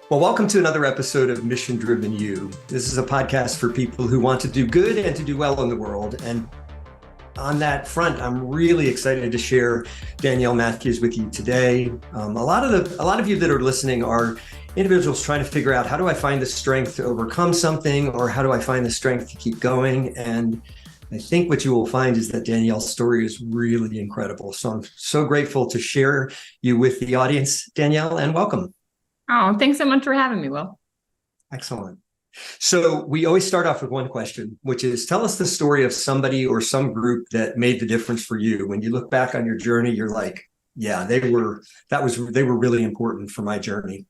Well, welcome to another episode of Mission Driven You. This is a podcast for people who want to do good and to do well in the world. And on that front, I'm really excited to share Danielle Matthews with you today. A lot of you that are listening are individuals trying to figure out, how do I find the strength to overcome something, or how do I find the strength to keep going? And I think what you will find is that Danielle's story is really incredible. So I'm so grateful to share you with the audience, Danielle, and welcome. Oh, thanks so much for having me, Will. Excellent. So we always start off with one question, which is, tell us the story of somebody or some group that made the difference for you. When you look back on your journey, you're like, yeah, they were really important for my journey.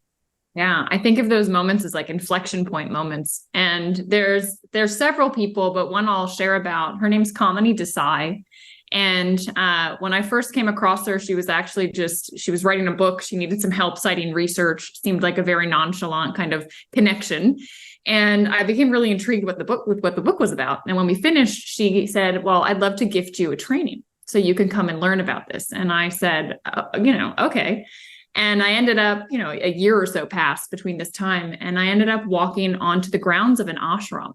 Yeah, I think of those moments as like inflection point moments. And there's several people, but one I'll share about. Her name's Kamini Desai. And when I first came across her, she was writing a book. She needed some help citing research. Seemed like a very nonchalant kind of connection. And I became really intrigued with what the book was about. And when we finished, she said, well, I'd love to gift you a training so you can come and learn about this. And I said, okay. And I ended up, a year or so passed between this time. And I ended up walking onto the grounds of an ashram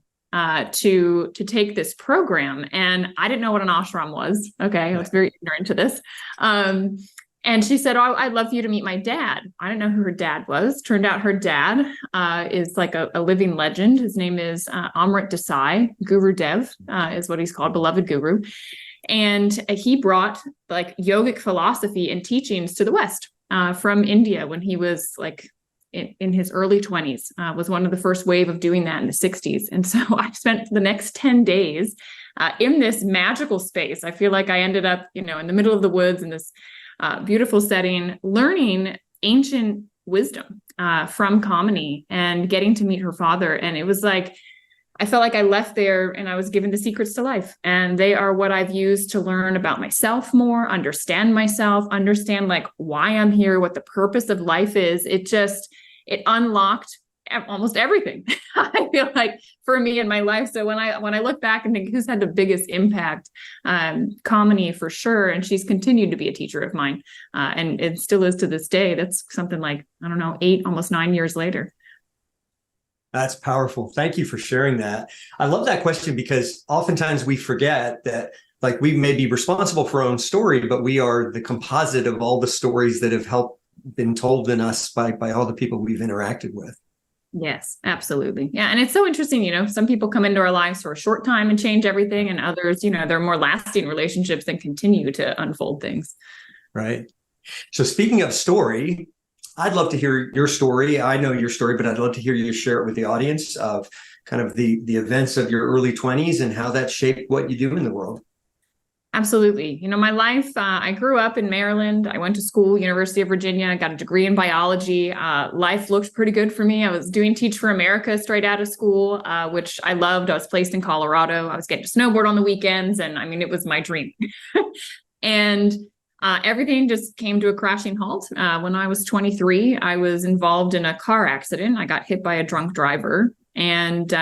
to take this program. And I didn't know what an ashram was. Okay. I was very ignorant to this. And she said, oh, I'd love for you to meet my dad. I didn't know who her dad was. Turned out her dad is like a living legend. His name is Amrit Desai. Guru Dev is what he's called, beloved guru. And he brought like yogic philosophy and teachings to the West from India when he was like in his early 20s, was one of the first wave of doing that in the 60s. And so I spent the next 10 days in this magical space. I feel like I ended up, in the middle of the woods in this beautiful setting, learning ancient wisdom from Kamini and getting to meet her father. And it was like, I felt like I left there and I was given the secrets to life. And they are what I've used to learn about myself more, understand myself, understand like why I'm here, what the purpose of life is. It unlocked almost everything, I feel like, for me in my life. So when I look back and think who's had the biggest impact, Kamini for sure. And she's continued to be a teacher of mine. And it still is to this day. That's something like, 8, almost 9 years later. That's powerful. Thank you for sharing that. I love that question because oftentimes we forget that like we may be responsible for our own story, but we are the composite of all the stories that have been told in us by all the people we've interacted with. Yes, absolutely. Yeah. And it's so interesting, some people come into our lives for a short time and change everything. And others, they're more lasting relationships and continue to unfold things. Right. So speaking of story, I'd love to hear your story. I know your story, but I'd love to hear you share it with the audience of kind of the events of your early 20s and how that shaped what you do in the world. Absolutely. My life, I grew up in Maryland. I went to school, University of Virginia. I got a degree in biology. Life looked pretty good for me. I was doing Teach for America straight out of school, which I loved. I was placed in Colorado. I was getting to snowboard on the weekends. And it was my dream. And everything just came to a crashing halt. When I was 23, I was involved in a car accident. I got hit by a drunk driver and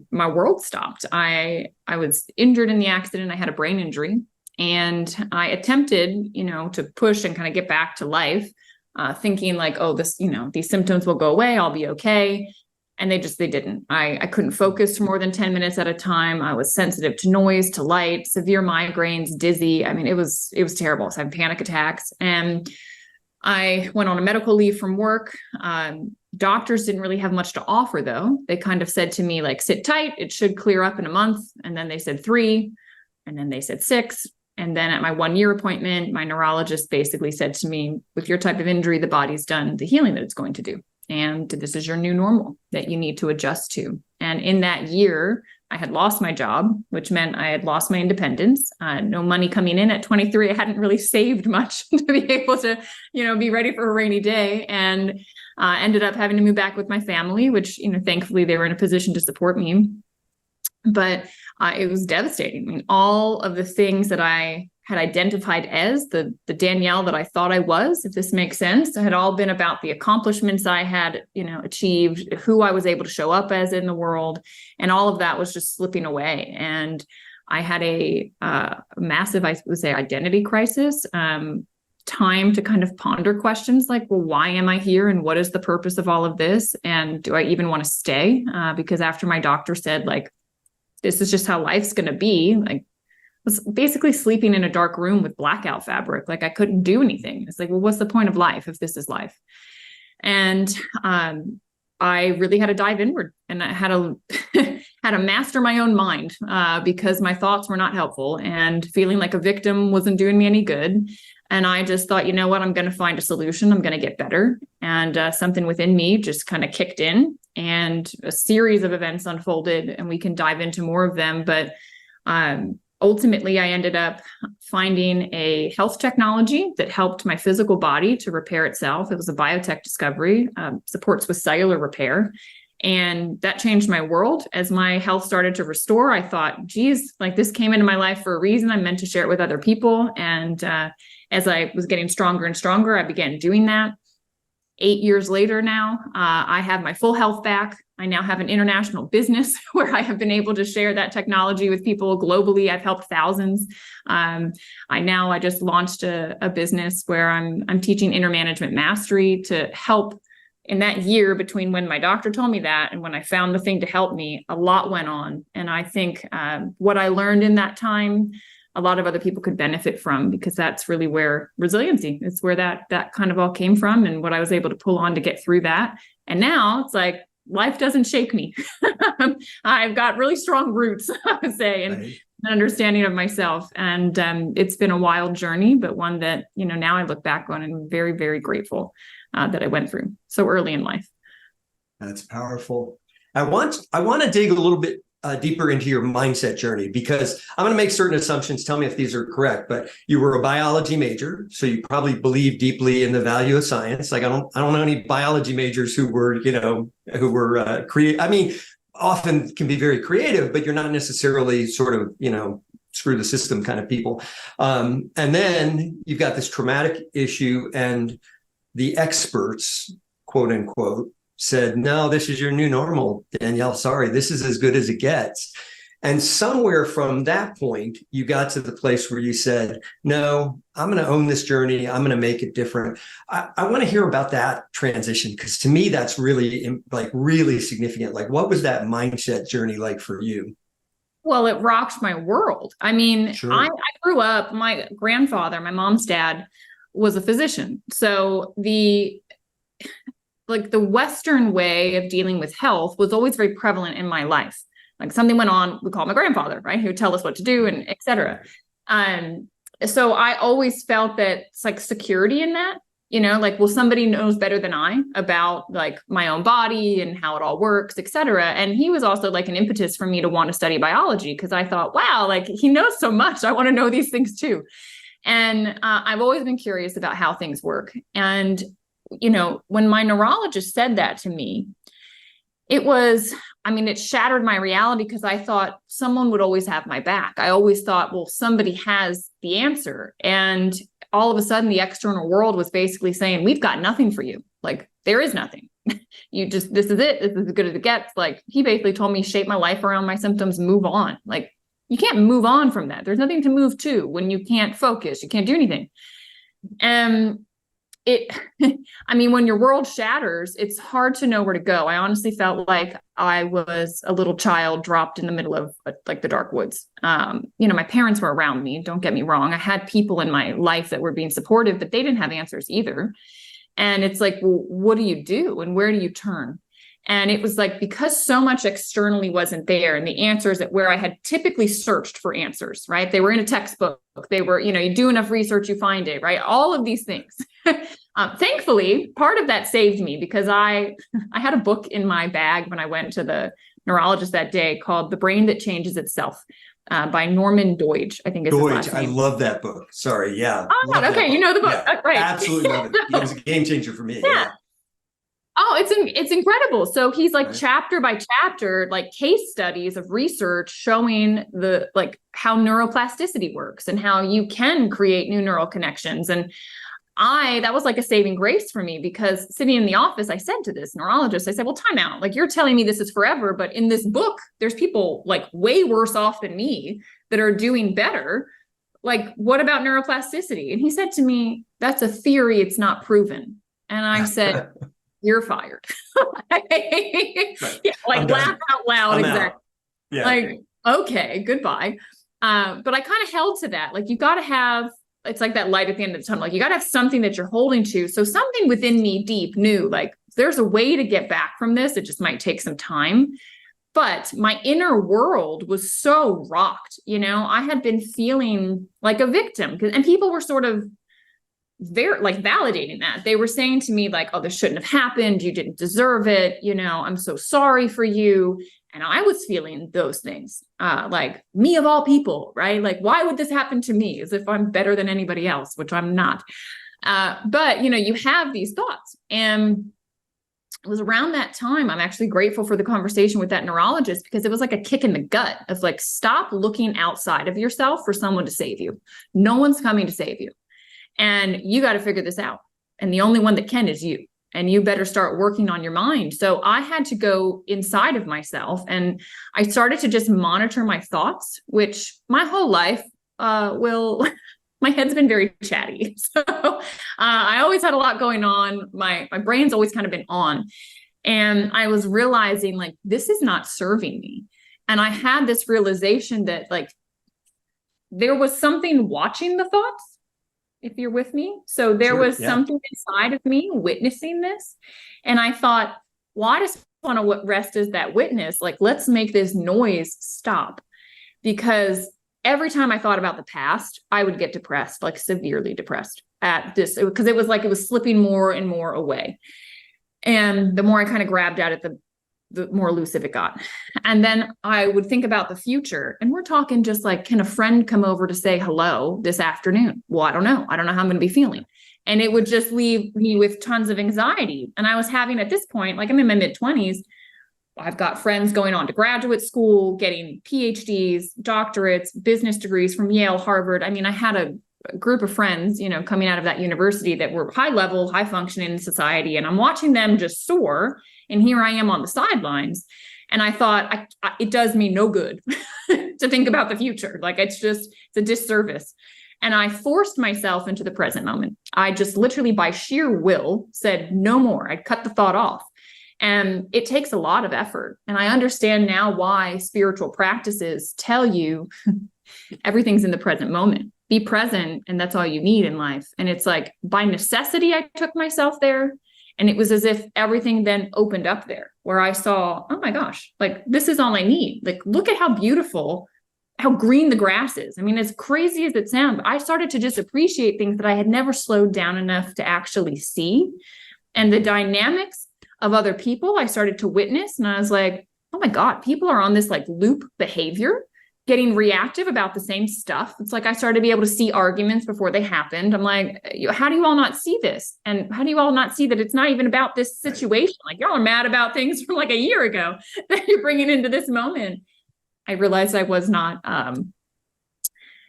my world stopped. I was injured in the accident. I had a brain injury. And I attempted, to push and kind of get back to life, thinking like, oh, these symptoms will go away. I'll be okay. And they didn't. I couldn't focus for more than 10 minutes at a time. I was sensitive to noise, to light, severe migraines, dizzy. It was terrible. I was having panic attacks. And I went on a medical leave from work. Doctors didn't really have much to offer, though. They kind of said to me, like, sit tight. It should clear up in a month. And then they said 3. And then they said 6. And then at my 1-year appointment, my neurologist basically said to me, with your type of injury, the body's done the healing that it's going to do. And this is your new normal that you need to adjust to. And in that year, I had lost my job, which meant I had lost my independence. No money coming in at 23. I hadn't really saved much to be able to, be ready for a rainy day. And ended up having to move back with my family, which, thankfully they were in a position to support me. But it was devastating. All of the things that I had identified as the Danielle that I thought I was, if this makes sense, had all been about the accomplishments I had, achieved, who I was able to show up as in the world. And all of that was just slipping away. And I had a massive, I would say, identity crisis. time to kind of ponder questions like, well, why am I here? And what is the purpose of all of this? And do I even want to stay? Because after my doctor said, like, this is just how life's going to be, like, I was basically sleeping in a dark room with blackout fabric. Like, I couldn't do anything. It's like, well, what's the point of life if this is life? And I really had to dive inward, and I had to had to master my own mind because my thoughts were not helpful, and feeling like a victim wasn't doing me any good. And I just thought, you know what, I'm going to find a solution. I'm going to get better. And something within me just kind of kicked in, and a series of events unfolded, and we can dive into more of them. But ultimately, I ended up finding a health technology that helped my physical body to repair itself. It was a biotech discovery, supports with cellular repair. And that changed my world. As my health started to restore, I thought, geez, like, this came into my life for a reason. I'm meant to share it with other people. And as I was getting stronger and stronger, I began doing that. 8 years later now, I have my full health back. I now have an international business where I have been able to share that technology with people globally. I've helped thousands. I just launched a business where I'm teaching intermanagement mastery to help. In that year between when my doctor told me that and when I found the thing to help me, a lot went on. And I think what I learned in that time, a lot of other people could benefit from, because that's really where resiliency, it's where that kind of all came from, and what I was able to pull on to get through that. And now it's like, life doesn't shake me. I've got really strong roots, I would say, and Right. an understanding of myself. And it's been a wild journey, but one that, now I look back on and I'm very, very grateful that I went through so early in life. That's powerful. I want to dig a little bit deeper into your mindset journey, because I'm going to make certain assumptions. Tell me if these are correct. But you were a biology major, so you probably believe deeply in the value of science. Like, I don't know any biology majors who were creative. I mean, often can be very creative, but you're not necessarily sort of screw the system kind of people. And then you've got this traumatic issue, and the experts, quote unquote, said, no, this is your new normal, Danielle. Sorry, this is as good as it gets. And somewhere from that point, you got to the place where you said, no, I'm going to own this journey. I'm going to make it different. I want to hear about that transition, because to me, that's really, really significant. Like, what was that mindset journey like for you? Well, it rocked my world. I mean, Sure. I grew up, my grandfather, my mom's dad, was a physician. So the Western way of dealing with health was always very prevalent in my life. Like, something went on, we call my grandfather, right? He would tell us what to do, and et cetera. So I always felt that it's like security in that, like, well, somebody knows better than I about like my own body and how it all works, et cetera. And he was also like an impetus for me to want to study biology, because I thought, wow, like, he knows so much. I want to know these things too. And I've always been curious about how things work. And, when my neurologist said that to me, it shattered my reality, because I thought someone would always have my back. I always thought, well, somebody has the answer. And all of a sudden, the external world was basically saying, we've got nothing for you. Like, there is nothing. This is it. This is as good as it gets. Like, he basically told me, shape my life around my symptoms, move on. Like, you can't move on from that. There's nothing to move to when you can't focus, you can't do anything. And when your world shatters, it's hard to know where to go. I honestly felt like I was a little child dropped in the middle of like the dark woods. My parents were around me. Don't get me wrong. I had people in my life that were being supportive, but they didn't have answers either. And it's like, well, what do you do? And where do you turn? And it was like, because so much externally wasn't there, and the answers that where I had typically searched for answers, right? They were in a textbook. They were, you do enough research, you find it, right? All of these things. Thankfully, part of that saved me, because I had a book in my bag when I went to the neurologist that day called The Brain That Changes Itself by Norman Doidge, I think is his last name. I love that book. Sorry. Yeah. Oh, okay. You know the book. Yeah, Right. Absolutely love it. It was a game changer for me. Yeah. Oh, it's incredible. So he's like Right. chapter by chapter, like case studies of research showing how neuroplasticity works and how you can create new neural connections. And that was like a saving grace for me, because sitting in the office, I said to this neurologist, I said, well, time out. Like, you're telling me this is forever, but in this book, there's people like way worse off than me that are doing better. Like, what about neuroplasticity? And he said to me, that's a theory. It's not proven. And I said, you're fired. Yeah, like laugh out loud. I'm exactly. Out. Yeah. Like, okay, goodbye. But I kind of held to that. Like, you got to have, it's like that light at the end of the tunnel. Like, you got to have something that you're holding to. So something within me deep knew, like, there's a way to get back from this. It just might take some time. But my inner world was so rocked. I had been feeling like a victim, and people were sort of like validating that. They were saying to me, like, oh, this shouldn't have happened. You didn't deserve it. I'm so sorry for you. And I was feeling those things, like, me of all people, right? Like, why would this happen to me, as if I'm better than anybody else, which I'm not. But, you have these thoughts. And it was around that time, I'm actually grateful for the conversation with that neurologist, because it was like a kick in the gut of like, stop looking outside of yourself for someone to save you. No one's coming to save you. And you got to figure this out. And the only one that can is you. And you better start working on your mind. So I had to go inside of myself, and I started to just monitor my thoughts, which my whole life my head's been very chatty. So I always had a lot going on. My brain's always kind of been on. And I was realizing, like, this is not serving me. And I had this realization that, like, there was something watching the thoughts, if you're with me. So there was something inside of me witnessing this. And I thought, well, I just want to rest as that witness. Like, let's make this noise stop. Because every time I thought about the past, I would get depressed, like severely depressed at this, because it was like it was slipping more and more away. And the more I kind of grabbed at it, the more elusive it got. And then I would think about the future. And we're talking just like, can a friend come over to say hello this afternoon? Well, I don't know. I don't know how I'm going to be feeling. And it would just leave me with tons of anxiety. And I was having, at this point, like, I'm in my mid-20s, I've got friends going on to graduate school, getting PhDs, doctorates, business degrees from Yale, Harvard. I mean, I had a group of friends, coming out of that university that were high level, high functioning in society. And I'm watching them just soar. And here I am on the sidelines. And I thought, it does me no good to think about the future. Like, it's a disservice. And I forced myself into the present moment. I just literally, by sheer will, said no more. I cut the thought off. And it takes a lot of effort. And I understand now why spiritual practices tell you everything's in the present moment. Be present, and that's all you need in life. And it's like, by necessity, I took myself there. And it was as if everything then opened up there, where I saw, oh my gosh, like, this is all I need. Like, look at how beautiful, how green the grass is. I mean, as crazy as it sounds, I started to just appreciate things that I had never slowed down enough to actually see. And the dynamics of other people I started to witness. And I was like, oh my God, people are on this like loop behavior, getting reactive about the same stuff. It's like, I started to be able to see arguments before they happened. I'm like, how do you all not see this? And how do you all not see that it's not even about this situation? Like, y'all are mad about things from like a year ago that you're bringing into this moment. I realized I was not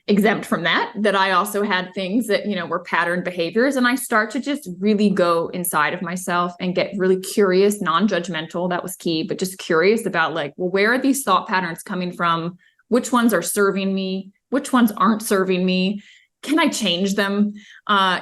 exempt from that I also had things that, were patterned behaviors. And I start to just really go inside of myself and get really curious, non-judgmental. That was key, but just curious about, like, well, where are these thought patterns coming from? Which ones are serving me? Which ones aren't serving me? Can I change them?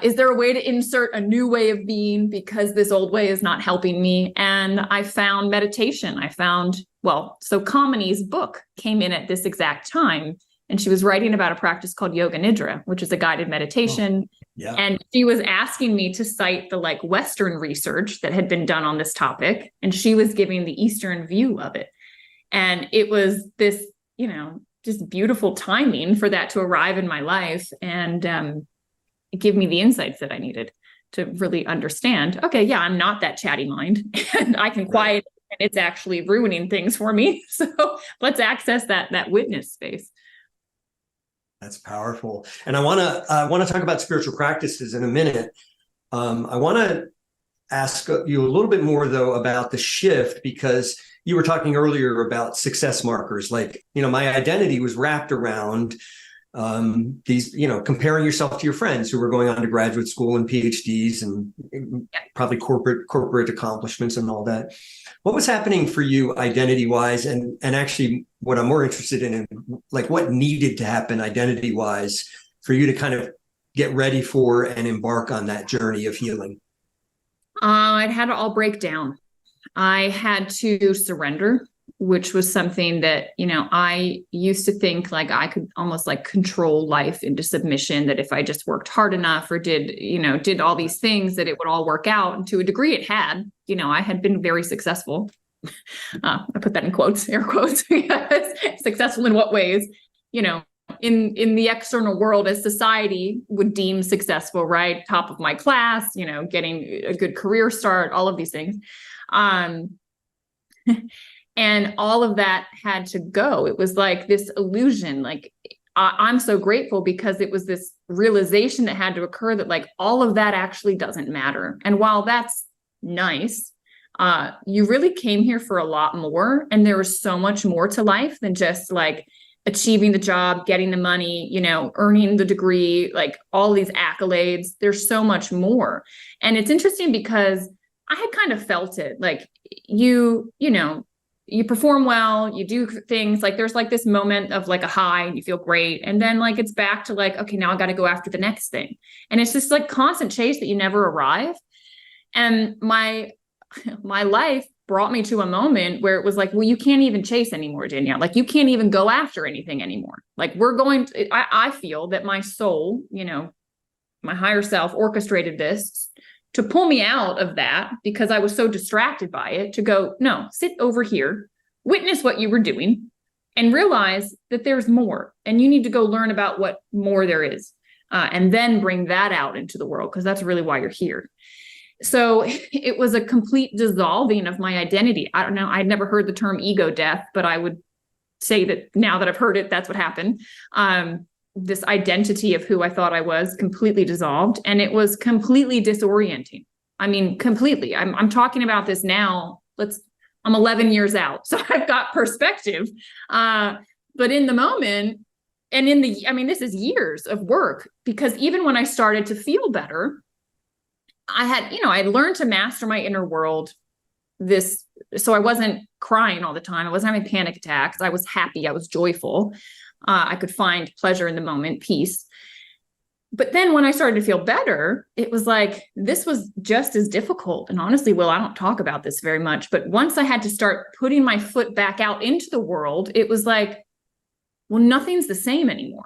Is there a way to insert a new way of being, because this old way is not helping me? And I found meditation. So Kamini's book came in at this exact time. And she was writing about a practice called Yoga Nidra, which is a guided meditation. Oh, yeah. And she was asking me to cite the like Western research that had been done on this topic. And she was giving the Eastern view of it. And it was this, just beautiful timing for that to arrive in my life and give me the insights that I needed to really understand, okay, yeah, I'm not that chatty mind and I can quiet it, and it's actually ruining things for me. So let's access that witness space. That's powerful. And I want to talk about spiritual practices in a minute. I want to ask you a little bit more, though, about the shift, because you were talking earlier about success markers. Like, my identity was wrapped around these, comparing yourself to your friends who were going on to graduate school and PhDs and probably corporate accomplishments and all that. What was happening for you identity-wise? And actually, what I'm more interested in, like, what needed to happen identity-wise for you to kind of get ready for and embark on that journey of healing? It had to all break down. I had to surrender, which was something that, I used to think like I could almost like control life into submission, that if I just worked hard enough or did all these things, that it would all work out. And to a degree it had. I had been very successful. I put that in quotes, air quotes. Successful in what ways? In the external world, as society would deem successful, right? Top of my class, getting a good career start, all of these things. And all of that had to go. It was like this illusion. Like, I'm so grateful because it was this realization that had to occur that like all of that actually doesn't matter. And while that's nice, you really came here for a lot more. And there was so much more to life than just like achieving the job, getting the money, earning the degree, like all these accolades. There's so much more. And it's interesting because I had kind of felt it. Like you perform well, you do things, like there's like this moment of like a high and you feel great. And then like it's back to like, okay, now I got to go after the next thing. And it's just like constant chase that you never arrive. And my life brought me to a moment where it was like, well, you can't even chase anymore, Danielle. Like you can't even go after anything anymore. Like I feel that my soul, my higher self orchestrated this to pull me out of that because I was so distracted by it, to go, no, sit over here, witness what you were doing and realize that there's more. And you need to go learn about what more there is. And then bring that out into the world, because that's really why you're here. So it was a complete dissolving of my identity. I don't know. I'd never heard the term ego death, but I would say that now that I've heard it, that's what happened. This identity of who I thought I was completely dissolved, and it was completely disorienting. I mean, completely. I'm talking about this now. I'm 11 years out, so I've got perspective. But in the moment, and this is years of work, because even when I started to feel better, I learned to master my inner world. So I wasn't crying all the time. I wasn't having panic attacks. I was happy. I was joyful. I could find pleasure in the moment, peace. But then when I started to feel better, it was like, this was just as difficult. And honestly, Will, I don't talk about this very much, but once I had to start putting my foot back out into the world, it was like, well, nothing's the same anymore.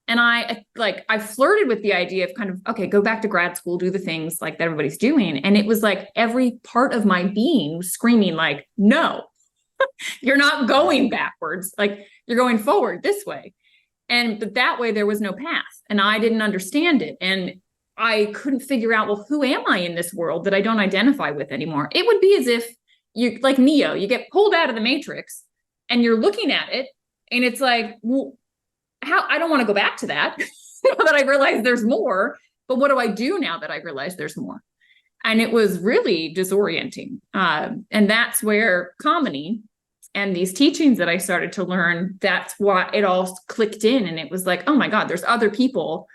And I flirted with the idea of kind of, okay, go back to grad school, do the things like that everybody's doing. And it was like every part of my being was screaming like, no, you're not going backwards. Like you're going forward this way. But that way there was no path, and I didn't understand it. And I couldn't figure out, well, who am I in this world that I don't identify with anymore? It would be as if you, like Neo, you get pulled out of the matrix and you're looking at it and it's like, well, I don't want to go back to that now that I realize there's more, but what do I do now that I realize there's more? And it was really disorienting. And that's where comedy and these teachings that I started to learn, that's why it all clicked in. And it was like, oh my God, there's other people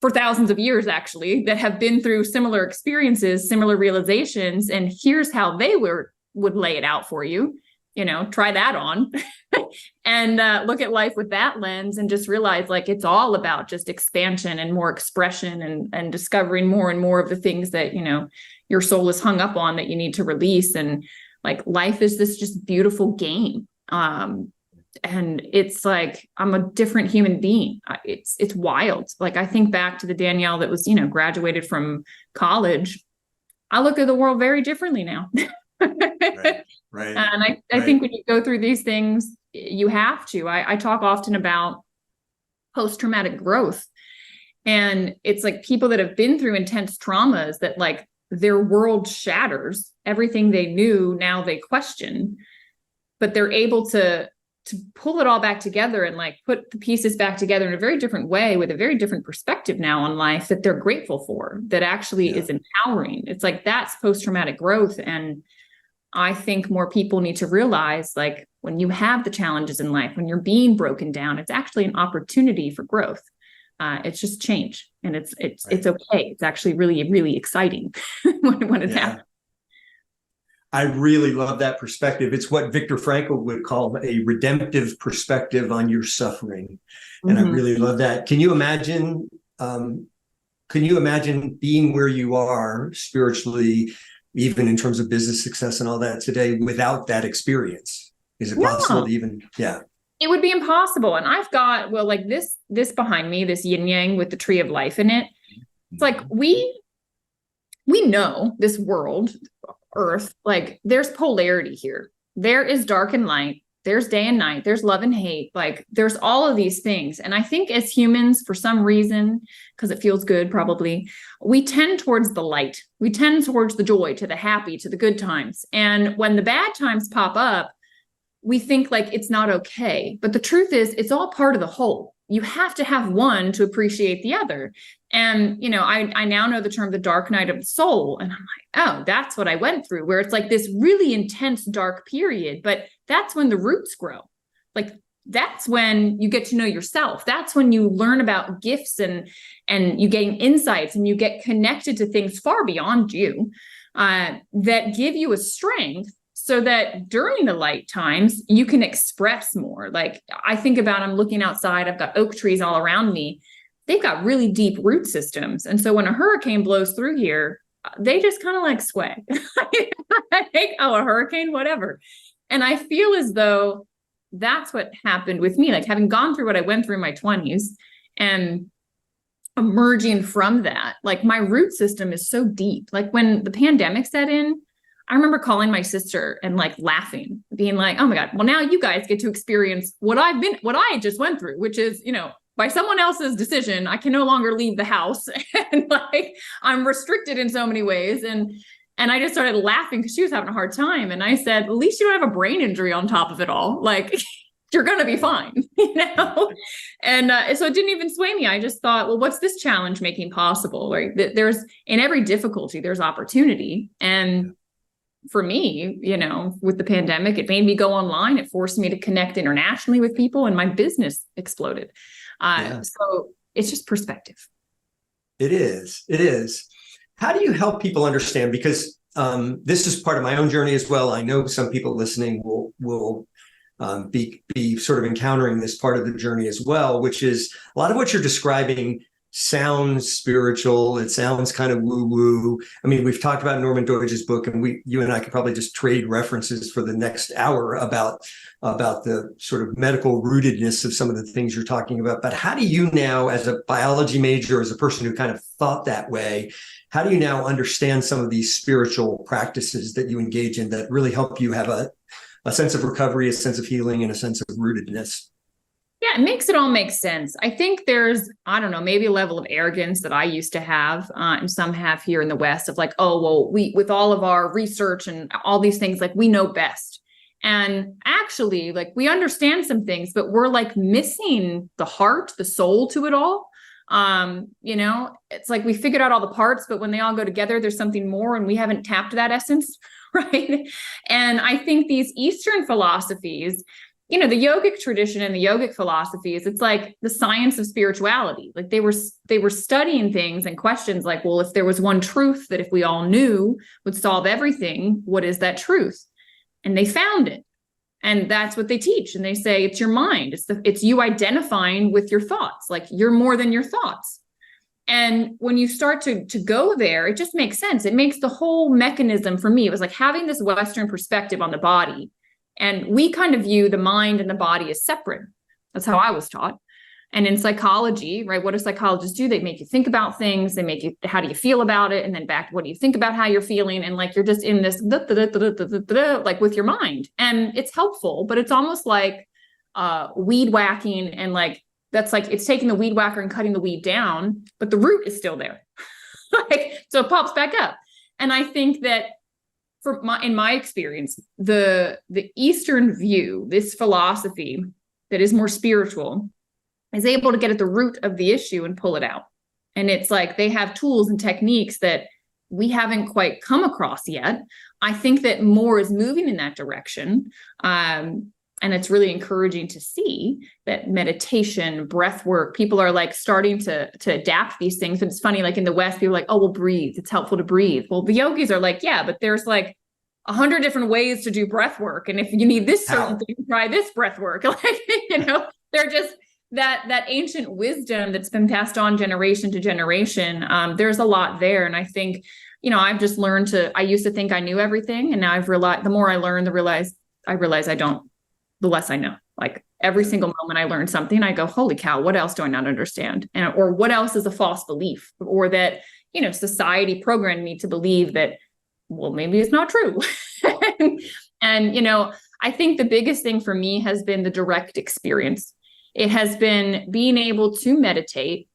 for thousands of years, actually, that have been through similar experiences, similar realizations. And here's how they would lay it out for you. Try that on and look at life with that lens, and just realize like it's all about just expansion and more expression and discovering more and more of the things that, your soul is hung up on that you need to release. And like life is this just beautiful game. And it's like, I'm a different human being. It's wild. Like I think back to the Danielle that was, graduated from college. I look at the world very differently now. Right. And I think when you go through these things, you have to. I talk often about post-traumatic growth. And it's like people that have been through intense traumas that like their world shatters. Everything they knew, now they question. But they're able to pull it all back together and like put the pieces back together in a very different way with a very different perspective now on life that they're grateful for, that actually is empowering. It's like that's post-traumatic growth. And I think more people need to realize, like, when you have the challenges in life, when you're being broken down, it's actually an opportunity for growth. It's just change, and it's okay. It's actually really, really exciting when it happens. I really love that perspective. It's what Viktor Frankl would call a redemptive perspective on your suffering. And I really love that. Can you imagine can you imagine being where you are spiritually, even in terms of business success and all that today, without that experience? Is it possible to even, yeah. It would be impossible. And I've got, well, like this behind me, this yin yang with the tree of life in it. It's like we know this world, Earth, like there's polarity here. There is dark and light. There's day and night. There's love and hate. Like there's all of these things. And I think as humans, for some reason, because it feels good, probably, we tend towards the light. We tend towards the joy, to the happy, to the good times. And when the bad times pop up, we think like it's not okay. But the truth is, it's all part of the whole. You have to have one to appreciate the other. And, you know, I now know the term the dark night of the soul. And I'm like, oh, that's what I went through, where it's like this really intense dark period. But that's when the roots grow. Like that's when you get to know yourself. That's when you learn about gifts and you gain insights and you get connected to things far beyond you that give you a strength, so that during the light times, you can express more. Like I think about, I'm looking outside, I've got oak trees all around me. They've got really deep root systems. And so when a hurricane blows through here, they just kind of like sway. Like, oh, a hurricane, whatever. And I feel as though that's what happened with me, like having gone through what I went through in my 20s and emerging from that, like my root system is so deep. Like when the pandemic set in, I remember calling my sister and like laughing, being like, oh my God, well, now you guys get to experience what I just went through, which is, you know, by someone else's decision, I can no longer leave the house and like I'm restricted in so many ways. And I just started laughing because she was having a hard time. And I said, at least you don't have a brain injury on top of it all. Like you're going to be fine, you know? And so it didn't even sway me. I just thought, well, what's this challenge making possible? Right? There's in every difficulty, there's opportunity. And for me, you know, with the pandemic, it made me go online. It forced me to connect internationally with people and my business exploded. So it's just perspective. It is. How do you help people understand? Because this is part of my own journey as well. I know some people listening will be sort of encountering this part of the journey as well, which is a lot of what you're describing sounds spiritual. It sounds kind of woo-woo. I mean, we've talked about Norman Doidge's book, and you and I could probably just trade references for the next hour about the sort of medical rootedness of some of the things you're talking about. But how do you now, as a biology major, as a person who kind of thought that way, how do you now understand some of these spiritual practices that you engage in that really help you have a sense of recovery, a sense of healing, and a sense of rootedness? Yeah, it makes it all make sense. I think there's, I don't know, maybe a level of arrogance that I used to have, and some have here in the West, of like, oh, well, we, with all of our research and all these things, like we know best. And actually, like we understand some things, but we're like missing the heart, the soul to it all. You know, it's like we figured out all the parts, but when they all go together, there's something more, and we haven't tapped that essence, right? And I think these Eastern philosophies, you know, the yogic tradition and the yogic philosophies, it's like the science of spirituality. Like they were studying things and questions like, well, if there was one truth that if we all knew would solve everything, what is that truth? And they found it. And that's what they teach. And they say, it's your mind. It's you identifying with your thoughts. Like you're more than your thoughts. And when you start to go there, it just makes sense. It makes the whole mechanism for me. It was like having this Western perspective on the body. And we kind of view the mind and the body as separate. That's how I was taught. And in psychology, right, what do psychologists do? They make you think about things. They make you, how do you feel about it? And then back, what do you think about how you're feeling? And like, you're just in this, like with your mind. And it's helpful, but it's almost like weed whacking. And like, that's like, it's taking the weed whacker and cutting the weed down, but the root is still there. Like, so it pops back up. And I think that in my experience, the Eastern view, this philosophy that is more spiritual, is able to get at the root of the issue and pull it out. And it's like they have tools and techniques that we haven't quite come across yet. I think that more is moving in that direction. And it's really encouraging to see that meditation, breath work, people are like starting to adapt these things. And it's funny, like in the West, people are like, oh, well, breathe. It's helpful to breathe. Well, the yogis are like, yeah, but there's like 100 different ways to do breath work. And if you need this certain thing, try this breath work. Like, you know, they're just, that ancient wisdom that's been passed on generation to generation, there's a lot there. And I think, I've just learned I used to think I knew everything. And now I've realized, the more I learn, I realize I don't, the less I know. Like every single moment I learn something, I go, holy cow, what else do I not understand? Or what else is a false belief? Or that, society programmed me to believe that, well, maybe it's not true. and, I think the biggest thing for me has been the direct experience. It has been being able to meditate,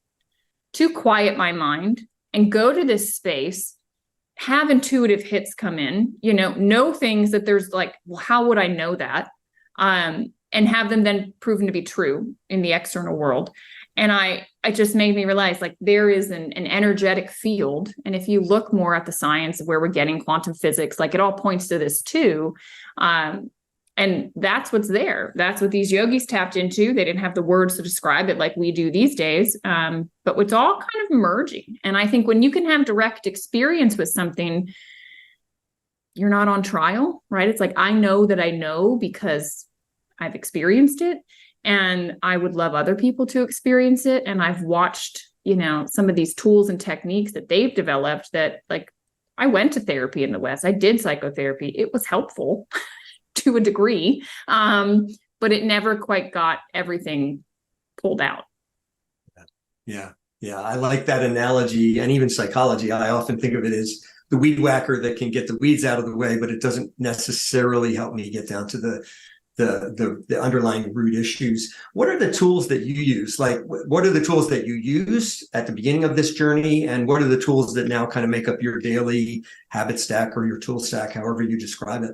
to quiet my mind and go to this space, have intuitive hits come in, know things that there's like, well, how would I know that? And have them then proven to be true in the external world. And it just made me realize like there is an energetic field. And if you look more at the science of where we're getting quantum physics, like it all points to this too. And that's what's there. That's what these yogis tapped into. They didn't have the words to describe it like we do these days. But it's all kind of merging. And I think when you can have direct experience with something, you're not on trial, right? It's like, I know that I know because I've experienced it, and I would love other people to experience it. And I've watched, some of these tools and techniques that they've developed that, like, I went to therapy in the West. I did psychotherapy. It was helpful to a degree, but it never quite got everything pulled out. Yeah. I like that analogy. And even psychology, I often think of it as the weed whacker that can get the weeds out of the way, but it doesn't necessarily help me get down to the underlying root issues. What are the tools that you use? Like, what are the tools that you use at the beginning of this journey? And what are the tools that now kind of make up your daily habit stack or your tool stack, however you describe it?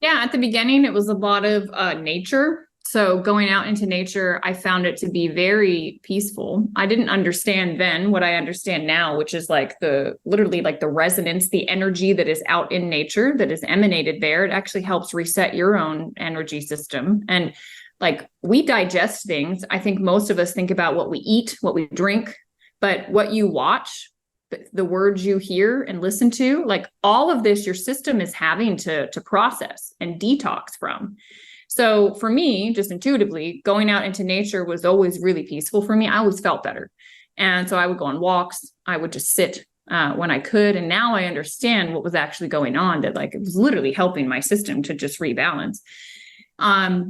Yeah, at the beginning, it was a lot of nature. So going out into nature, I found it to be very peaceful. I didn't understand then what I understand now, which is like literally like the resonance, the energy that is out in nature that is emanated there. It actually helps reset your own energy system. And like we digest things. I think most of us think about what we eat, what we drink, but what you watch, the words you hear and listen to, like all of this, your system is having to process and detox from. So for me, just intuitively, going out into nature was always really peaceful for me. I always felt better. And so I would go on walks. I would just sit when I could. And now I understand what was actually going on, that like it was literally helping my system to just rebalance.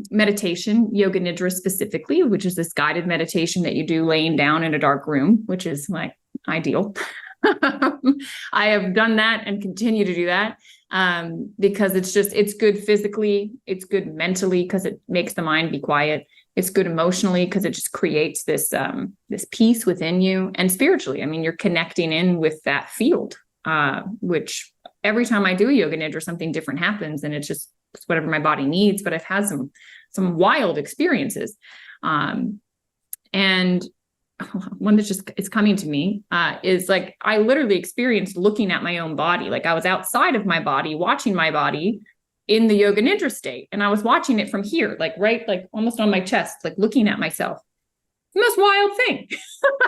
Meditation, yoga nidra specifically, which is this guided meditation that you do laying down in a dark room, which is like ideal. I have done that and continue to do that because it's good physically, it's good mentally because it makes the mind be quiet. It's good emotionally because it just creates this peace within you, and spiritually, I mean, you're connecting in with that field, which every time I do a yoga nidra, something different happens, and it's whatever my body needs. But I've had some wild experiences, and one that just is coming to me is like, I literally experienced looking at my own body. Like I was outside of my body, watching my body in the yoga nidra state. And I was watching it from here, like right, like almost on my chest, like looking at myself. The most wild thing.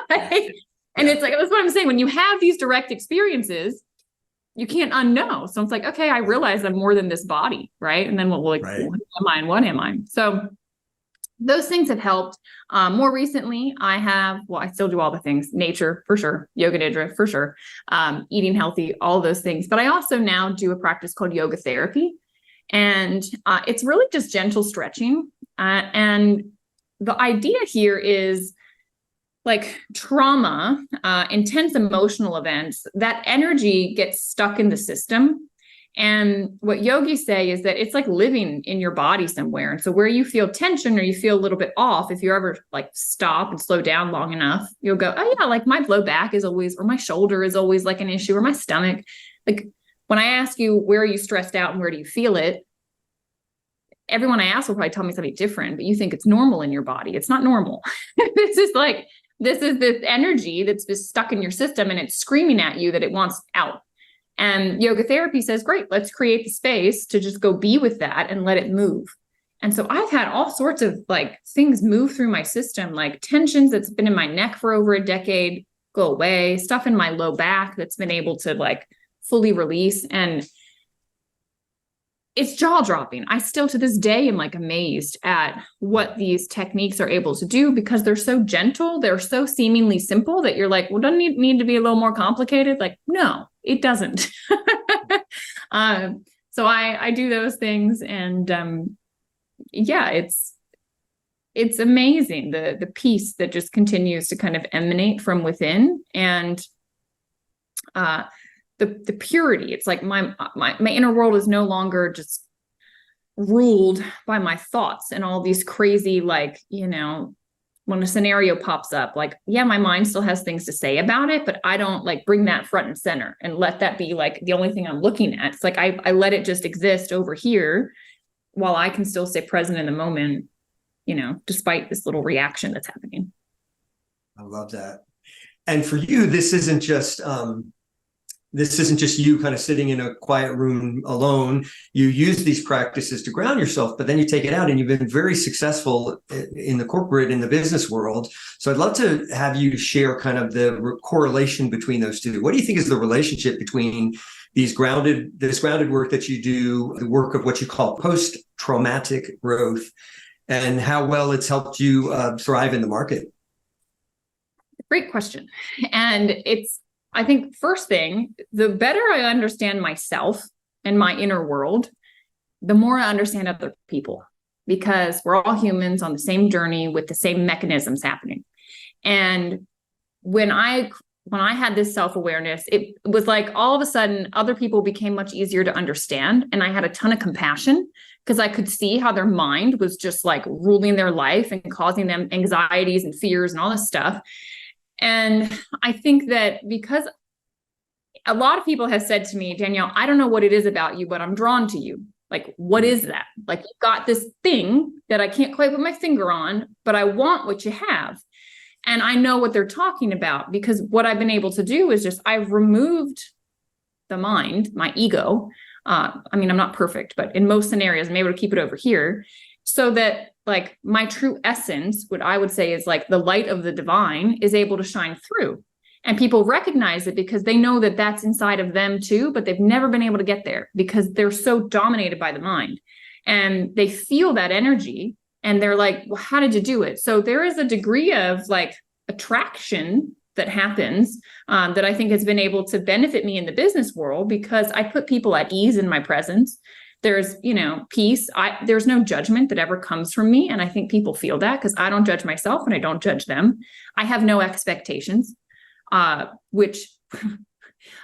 Right? And it's like, that's what I'm saying. When you have these direct experiences, you can't unknow. So it's like, okay, I realize I'm more than this body. Right. And then what am I and what am I? So those things have helped. More recently, I still do all the things, nature for sure, yoga nidra for sure, eating healthy, all those things. But I also now do a practice called yoga therapy. And it's really just gentle stretching. And the idea here is like trauma, intense emotional events, that energy gets stuck in the system. And what yogis say is that it's like living in your body somewhere. And so where you feel tension or you feel a little bit off, if you ever like stop and slow down long enough, you'll go, oh yeah, like my low back is always, or my shoulder is always like an issue, or my stomach. Like when I ask you, where are you stressed out and where do you feel it? Everyone I ask will probably tell me something different, but you think it's normal in your body. It's not normal. This is this energy that's just stuck in your system and it's screaming at you that it wants out. And yoga therapy says, great, let's create the space to just go be with that and let it move. And so I've had all sorts of like things move through my system, like tensions that's been in my neck for over a decade go away, stuff in my low back that's been able to like fully release. And it's jaw dropping. I still to this day am like amazed at what these techniques are able to do because they're so gentle. They're so seemingly simple that you're like, well, doesn't it need to be a little more complicated? Like, no, it doesn't. So I do those things, and yeah, it's amazing the peace that just continues to kind of emanate from within, and the purity. It's like my inner world is no longer just ruled by my thoughts and all these crazy, like, when a scenario pops up, like, yeah, my mind still has things to say about it, but I don't like bring that front and center and let that be like the only thing I'm looking at. It's like I let it just exist over here while I can still stay present in the moment, despite this little reaction that's happening. I love that. And for you, this isn't just you kind of sitting in a quiet room alone. You use these practices to ground yourself, but then you take it out, and you've been very successful in the business world. So I'd love to have you share kind of the correlation between those two. What do you think is the relationship between this grounded work that you do, the work of what you call post-traumatic growth, and how well it's helped you thrive in the market? Great question. And I think first thing, the better I understand myself and my inner world, the more I understand other people, because we're all humans on the same journey with the same mechanisms happening. And when I had this self-awareness, it was like all of a sudden other people became much easier to understand. And I had a ton of compassion because I could see how their mind was just like ruling their life and causing them anxieties and fears and all this stuff. And I think that because a lot of people have said to me, Danielle, I don't know what it is about you, but I'm drawn to you. Like, what is that? Like, you've got this thing that I can't quite put my finger on, but I want what you have. And I know what they're talking about, because what I've been able to do is just, I've removed the mind, my ego. I'm not perfect, but in most scenarios, I'm able to keep it over here so that like my true essence, what I would say is like the light of the divine is able to shine through, and people recognize it because they know that that's inside of them too, but they've never been able to get there because they're so dominated by the mind, and they feel that energy and they're like, well, how did you do it? So there is a degree of like attraction that happens that I think has been able to benefit me in the business world because I put people at ease in my presence. There's, peace. There's no judgment that ever comes from me. And I think people feel that because I don't judge myself and I don't judge them. I have no expectations, which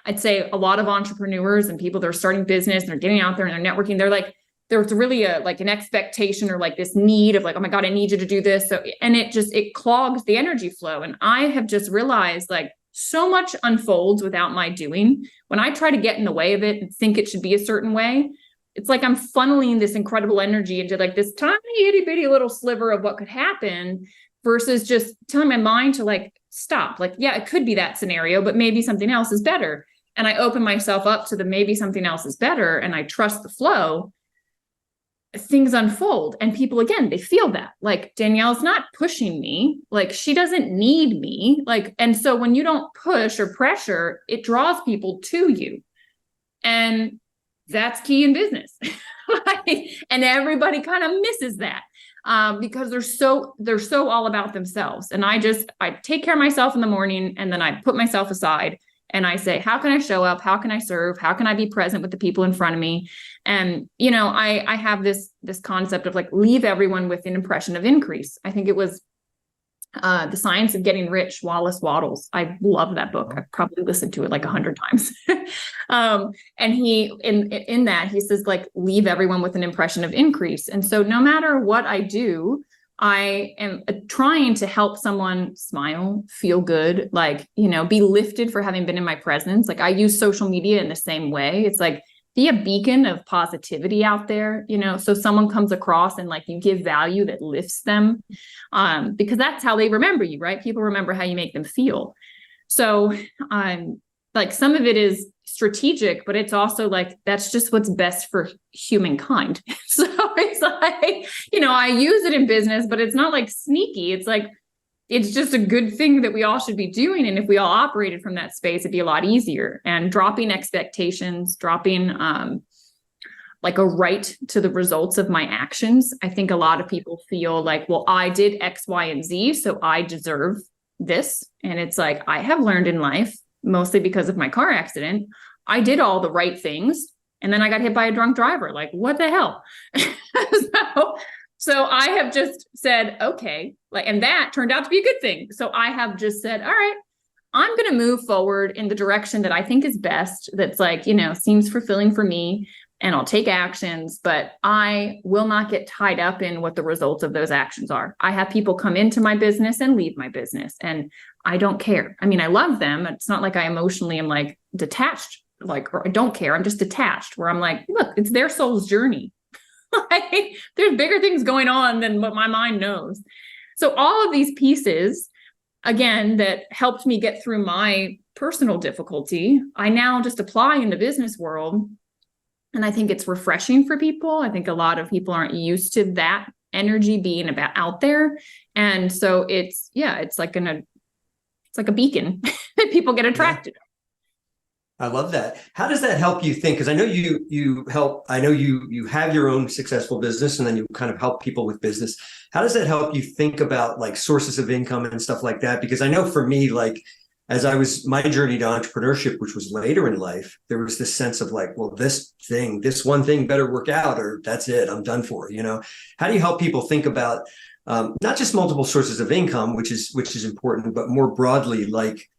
I'd say a lot of entrepreneurs and people that are starting business and they're getting out there and they're networking, they're like, there's really an expectation or like this need of like, oh my God, I need you to do this. So, and it clogs the energy flow. And I have just realized like so much unfolds without my doing. When I try to get in the way of it and think it should be a certain way, it's like I'm funneling this incredible energy into like this tiny itty bitty little sliver of what could happen versus just telling my mind to like, stop. Like, yeah, it could be that scenario, but maybe something else is better. And I open myself up to the maybe something else is better. And I trust the flow. Things unfold. And people, again, they feel that like Danielle's not pushing me. Like she doesn't need me. Like, and so when you don't push or pressure, it draws people to you. And that's key in business. And everybody kind of misses that because they're so all about themselves. And I take care of myself in the morning, and then I put myself aside and I say, how can I show up? How can I serve? How can I be present with the people in front of me? And, I have this concept of like, leave everyone with an impression of increase. I think it was The Science of Getting Rich, Wallace Wattles. I love that book. I've probably listened to it like 100 times. And he, in that, he says like, leave everyone with an impression of increase. And so no matter what I do, I am trying to help someone smile, feel good, like, be lifted for having been in my presence. Like I use social media in the same way. It's like, be a beacon of positivity out there, so someone comes across and like you give value that lifts them, because that's how they remember you, right? People remember how you make them feel. So like some of it is strategic, but it's also like, that's just what's best for humankind. So it's like, I use it in business, but it's not like sneaky. It's like, it's just a good thing that we all should be doing. And if we all operated from that space, it'd be a lot easier. And dropping expectations, dropping like a right to the results of my actions. I think a lot of people feel like, well, I did X, Y, and Z, so I deserve this. And it's like, I have learned in life, mostly because of my car accident, I did all the right things. And then I got hit by a drunk driver. Like, what the hell? So I have just said, okay, like, and that turned out to be a good thing. So I have just said, all right, I'm going to move forward in the direction that I think is best. That's like, seems fulfilling for me, and I'll take actions, but I will not get tied up in what the results of those actions are. I have people come into my business and leave my business, and I don't care. I mean, I love them. It's not like I emotionally am like detached, like, or I don't care. I'm just detached, where I'm like, look, it's their soul's journey. There's bigger things going on than what my mind knows. So all of these pieces, again, that helped me get through my personal difficulty, I now just apply in the business world. And I think it's refreshing for people. I think a lot of people aren't used to that energy being about out there. And so it's like a beacon that people get attracted to. I love that. How does that help you think? Because I know you have your own successful business, and then you kind of help people with business. How does that help you think about like sources of income and stuff like that? Because I know for me, like, as my journey to entrepreneurship, which was later in life, there was this sense of like, well, this one thing better work out, or that's it, I'm done for, How do you help people think about not just multiple sources of income, which is important, but more broadly, like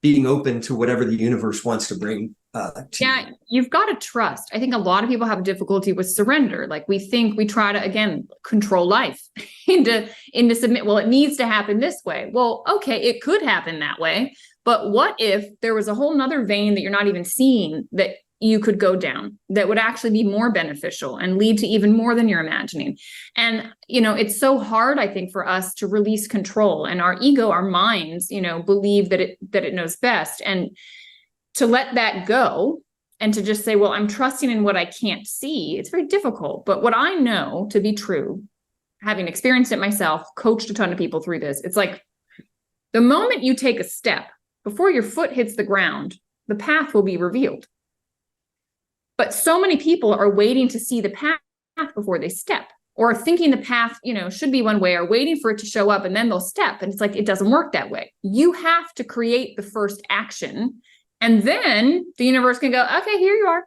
being open to whatever the universe wants to bring to you? You've got to trust. I think a lot of people have difficulty with surrender. Like, we try to, again, control life into submit. Well, it needs to happen this way. Well, okay, it could happen that way. But what if there was a whole nother vein that you're not even seeing that you could go down that would actually be more beneficial and lead to even more than you're imagining? And, it's so hard, I think, for us to release control, and our ego, our minds, believe that it knows best, and to let that go and to just say, well, I'm trusting in what I can't see. It's very difficult. But what I know to be true, having experienced it myself, coached a ton of people through this, it's like the moment you take a step, before your foot hits the ground, the path will be revealed. But so many people are waiting to see the path before they step, or thinking the path, should be one way, or waiting for it to show up and then they'll step. And it's like, it doesn't work that way. You have to create the first action, and then the universe can go, okay, here you are.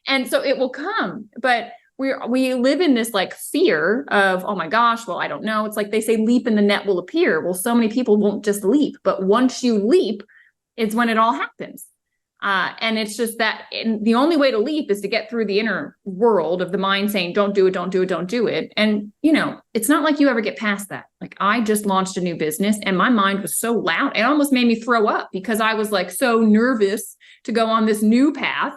And so it will come. But we live in this like fear of, oh my gosh, well, I don't know. It's like they say, leap and the net will appear. Well, so many people won't just leap, but once you leap, it's when it all happens. And it's just that the only way to leap is to get through the inner world of the mind saying, don't do it, don't do it, don't do it. And, it's not like you ever get past that. Like, I just launched a new business and my mind was so loud, it almost made me throw up, because I was like so nervous to go on this new path.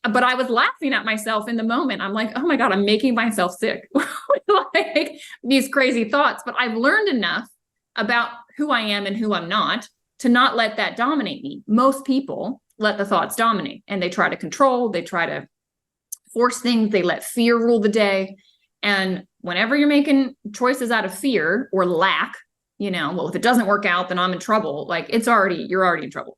But I was laughing at myself in the moment. I'm like, oh my God, I'm making myself sick. Like these crazy thoughts. But I've learned enough about who I am and who I'm not to not let that dominate me. Most people let the thoughts dominate, and they try to control, they try to force things, they let fear rule the day. And whenever you're making choices out of fear or lack, well, if it doesn't work out, then I'm in trouble. Like, you're already in trouble.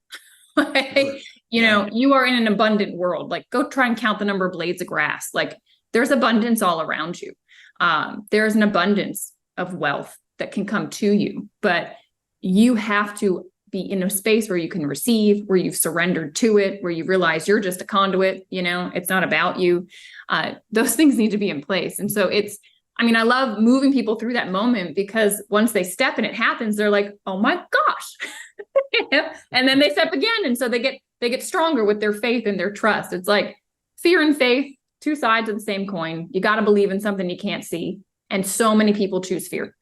Like, you are in an abundant world. Like, go try and count the number of blades of grass. Like, there's abundance all around you. There's an abundance of wealth that can come to you, but you have to be in a space where you can receive, where you've surrendered to it, where you realize you're just a conduit, it's not about you. Those things need to be in place. And so I love moving people through that moment, because once they step and it happens, they're like, oh my gosh. And then they step again. And so they get stronger with their faith and their trust. It's like fear and faith, two sides of the same coin. You got to believe in something you can't see. And so many people choose fear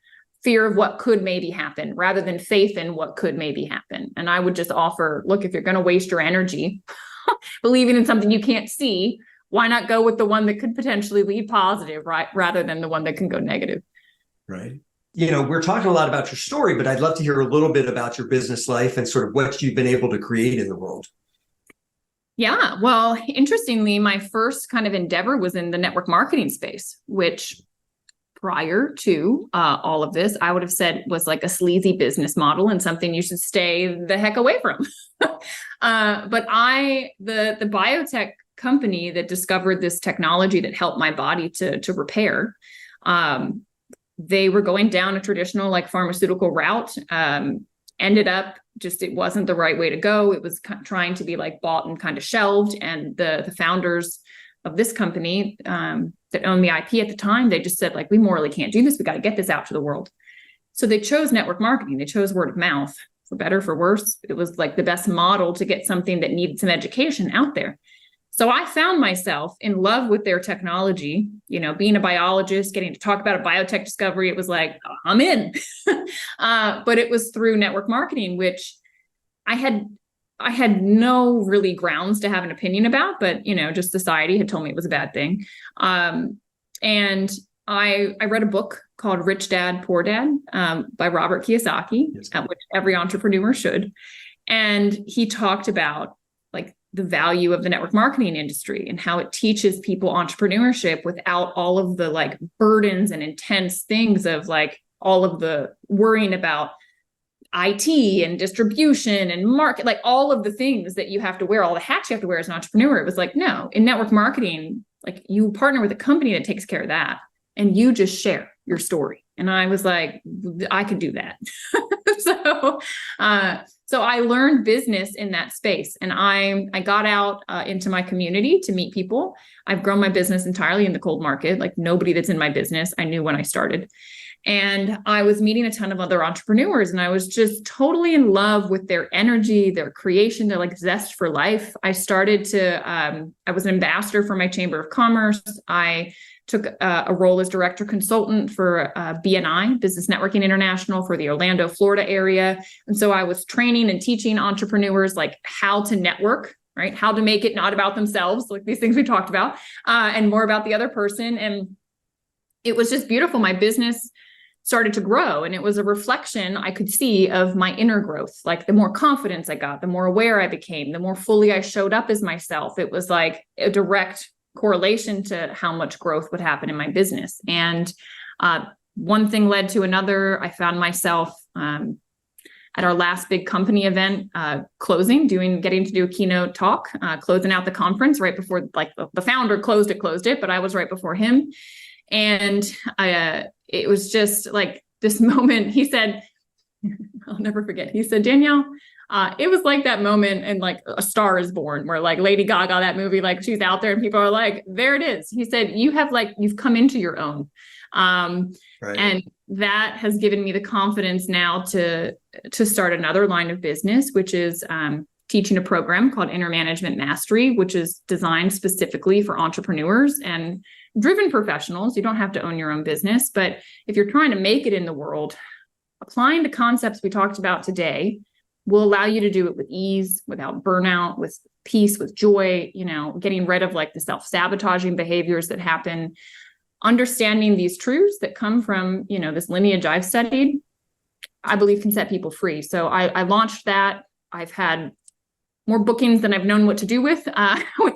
of what could maybe happen rather than faith in what could maybe happen. And I would just offer, look, if you're going to waste your energy believing in something you can't see, why not go with the one that could potentially lead positive, right? Rather than the one that can go negative. Right. We're talking a lot about your story, but I'd love to hear a little bit about your business life and sort of what you've been able to create in the world. Yeah. Well, interestingly, my first kind of endeavor was in the network marketing space, which prior to all of this, I would have said was like a sleazy business model and something you should stay the heck away from. But the biotech company that discovered this technology that helped my body to repair. They were going down a traditional like pharmaceutical route, ended up just, it wasn't the right way to go. It was trying to be like bought and kind of shelved. And the founders of this company that owned the IP at the time, they just said like, we morally can't do this. We got to get this out to the world. So they chose network marketing. They chose word of mouth, for better, for worse. It was like the best model to get something that needed some education out there. So I found myself in love with their technology, you know, being a biologist, getting to talk about a biotech discovery. It was like, I'm in. But it was through network marketing, which I had no really grounds to have an opinion about, but, you know, just society had told me it was a bad thing. And I read a book called Rich Dad, Poor Dad by Robert Kiyosaki, which every entrepreneur should. And he talked about like the value of the network marketing industry and how it teaches people entrepreneurship without all of the like burdens and intense things of like all of the worrying about IT and distribution and market, like all of the things that you have to wear, all the hats you have to wear as an entrepreneur. It was like, no, in network marketing, like you partner with a company that takes care of that and you just share your story. And I was like, I could do that. So I learned business in that space, and I got out into my community to meet people. I've grown my business entirely in the cold market. Like nobody that's in my business I knew when I started. And I was meeting a ton of other entrepreneurs, and I was just totally in love with their energy, their creation, their like zest for life. I started to, I was an ambassador for my Chamber of Commerce. I took a role as director consultant for BNI, Business Networking International, for the Orlando, Florida area. And so I was training and teaching entrepreneurs like how to network, right? How to make it not about themselves, like these things we talked about, and more about the other person. And it was just beautiful. My business started to grow, and it was a reflection I could see of my inner growth. Like the more confidence I got, the more aware I became, the more fully I showed up as myself. It was like a direct correlation to how much growth would happen in my business. And one thing led to another. I found myself at our last big company event, getting to do a keynote talk, closing out the conference right before, like the founder closed it, but I was right before him. And it was just like this moment. He said, I'll never forget. He said, Danielle, it was like that moment in like A Star Is Born, where like Lady Gaga, that movie, like she's out there and people are like, there it is. He said, you've come into your own. Right. And that has given me the confidence now to start another line of business, which is teaching a program called Intermanagement Mastery, which is designed specifically for entrepreneurs and driven professionals. You don't have to own your own business, but if you're trying to make it in the world, applying the concepts we talked about today will allow you to do it with ease, without burnout, with peace, with joy, you know, getting rid of like the self-sabotaging behaviors that happen, understanding these truths that come from, you know, this lineage I've studied, I believe can set people free. So I launched that. I've had more bookings than I've known what to do with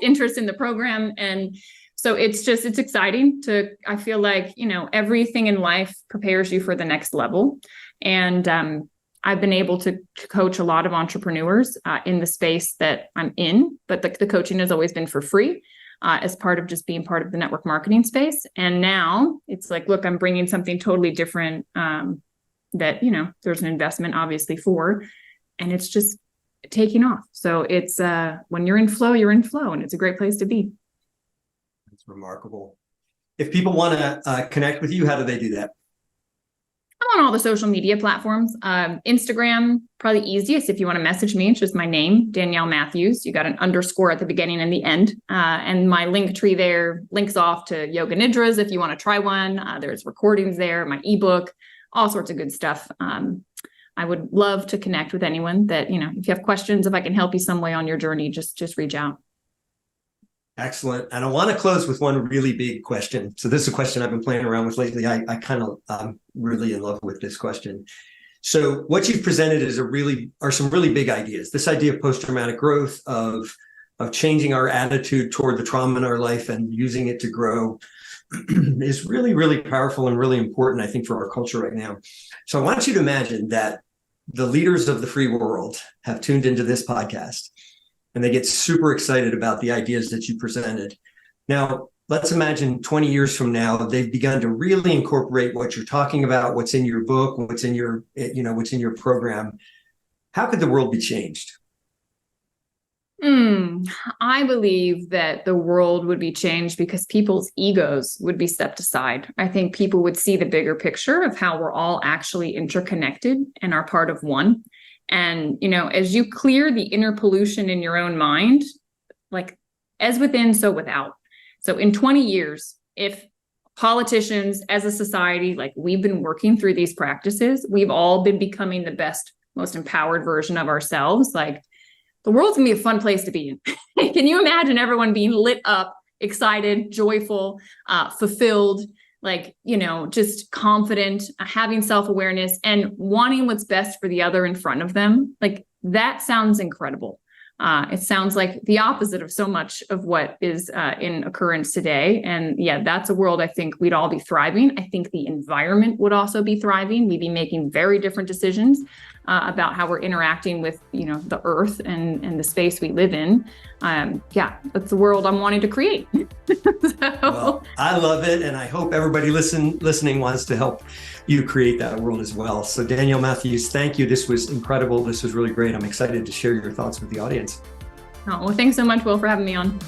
interest in the program. And so it's exciting I feel like, you know, everything in life prepares you for the next level. And I've been able to coach a lot of entrepreneurs in the space that I'm in, but the coaching has always been for free as part of just being part of the network marketing space. And now it's like, look, I'm bringing something totally different that, you know, there's an investment obviously for, and it's just taking off. So it's when you're in flow, and it's a great place to be. That's remarkable. If people want to connect with you, how do they do that? I'm on all the social media platforms. Instagram, probably easiest if you want to message me. It's just my name, Danielle Matthews. You got an underscore at the beginning and the end. And my link tree there links off to Yoga Nidras if you want to try one. There's recordings there, my ebook, all sorts of good stuff. I would love to connect with anyone that, you know, if you have questions, if I can help you some way on your journey, just reach out. Excellent. And I want to close with one really big question. So this is a question I've been playing around with lately. I kind of really in love with this question. So what you've presented are some really big ideas. This idea of post-traumatic growth, of changing our attitude toward the trauma in our life and using it to grow is really, really powerful and really important, I think, for our culture right now. So I want you to imagine that the leaders of the free world have tuned into this podcast. and they get super excited about the ideas that you presented. Now, let's imagine 20 years from now, they've begun to really incorporate what you're talking about, what's in your book, what's in your program. How could the world be changed? I believe that the world would be changed because people's egos would be stepped aside. I think people would see the bigger picture of how we're all actually interconnected and are part of one. And, as you clear the inner pollution in your own mind, like as within, so without. So in 20 years, if politicians as a society, like we've been working through these practices, we've all been becoming the best, most empowered version of ourselves, like the world's gonna be a fun place to be in. Can you imagine everyone being lit up, excited, joyful, fulfilled, just confident, having self-awareness and wanting what's best for the other in front of them? Like that sounds incredible. It sounds like the opposite of so much of what is in occurrence today. And yeah, that's a world I think we'd all be thriving. I think the environment would also be thriving. We'd be making very different decisions about how we're interacting with, the earth and the space we live in. That's the world I'm wanting to create. Well, I love it. And I hope everybody listening wants to help you create that world as well. So Danielle Matthews, thank you. This was incredible. This was really great. I'm excited to share your thoughts with the audience. Oh, well, thanks so much, Will, for having me on.